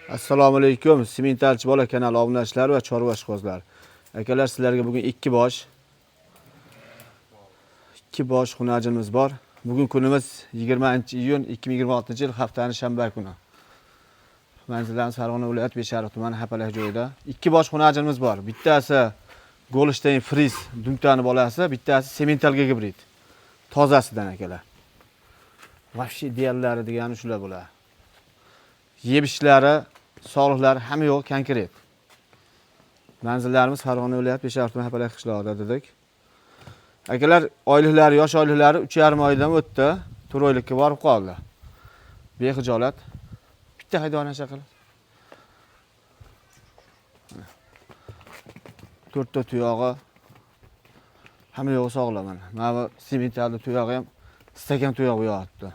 Assalomu alaykum. Simentalchi bola kanali obunachilari va chorva ishqibozlari. Akalar, sizlarga bugun ikki bosh xunajimiz bor. Bugun kunimiz 20-iyun 2026-yil haftaning shanba kuni. Manzilamiz Farg'ona viloyati Beshariq tumani Hapalak joyida. Ikki bosh xunajimiz bor. Bittasi Golstein Fris dumtani bolasi, bittasi Simental gibrid. Tozasidan akalar. Vahshiy deyallari degani shular bo'ladi. Yebishlari, sog'liqlari hamma yo'q konkret. Manzillarimiz Farg'ona viloyati Beshariq tumani Hapalak qishlog'ida dedik. Akalar, oyliklari, yosh oyliklari 3,5 oydan o'tdi. 4 oylikka borib qoldi. Bexijolat. Bitta haydovanacha qilib. 4 ta tuyog'i. Hamma yo'q sog'lom mana. Mana bu Simentalning tuyog'i ham stakan tuyog'i yo'qdi.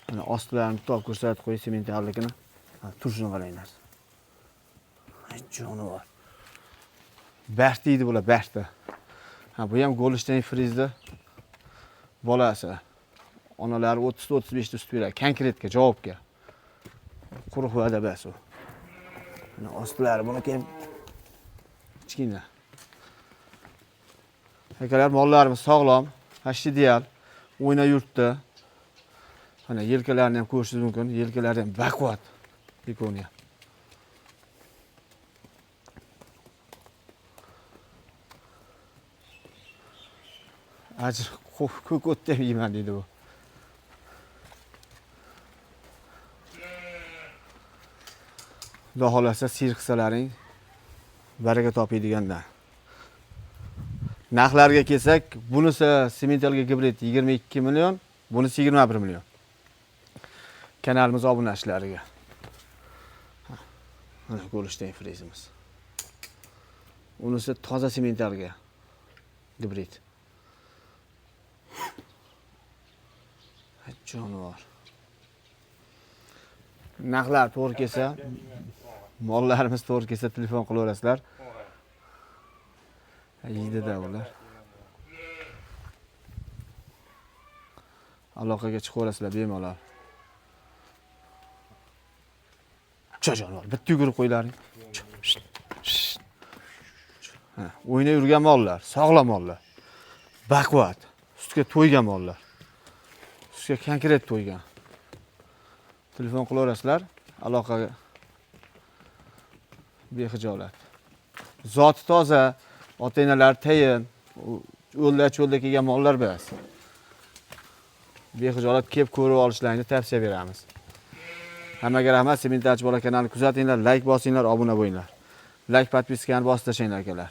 Mana ostlarini top ko'rsatib qo'y Simentalnikini. Turishini qaranglar. Jonivor. Baxt deydi bular, baxtda. Bu ham Golstein Frizda bolasi. Onalari 30-35 ta sut beradi. Konkretga, javobga. Quruq va'da bas u. Mana ostlari buniki ham kichkina. Akalar, mollarimiz sog'lom, hashti ideal, o'yna yurtda. Mana yelkalarini ham ko'rishingiz mumkin. Yelkalari ham baquvvat. Ikoniya. Ajr ko'k o'tda yeyman deydi bu. Xudo xolasa sir qilsalaring baraka topiydigandan. Narxlarga kelsak, bunisi Simental gibrid 22 million, bunisi 21 million. Kanalimiz obunachilariga. Mana Golstein Frizimiz. Unisi toza Simentalga gibrid. Jonivor. Narxlar to'g'ri kelsa, mollarimiz to'g'ri kelsa telefon qilaverasizlar. Yeydi-da ular. Aloqaga chiqaverasizlar bemalol. Jonivor, bitta yugurib qo'ylaring. O'ynab yurgan mollar, sog'lom mollar. Baquvvat, sutga to'ygan mollar. Sutga konkret to'ygan. Telefon qilaverasizlar, aloqaga bexijolat. Zoti toza, ota-onalar tayin, yo'lda kelgan mollar emas. Bexijolat kelib ko'rib olishlarini tavsiya beramiz. Hammaga rahmat. Simentalchi bola kanalini kuzatinglar, like bosinglar, obuna bo'linglar. Like, podpiskani bosib tashlaylar akalar.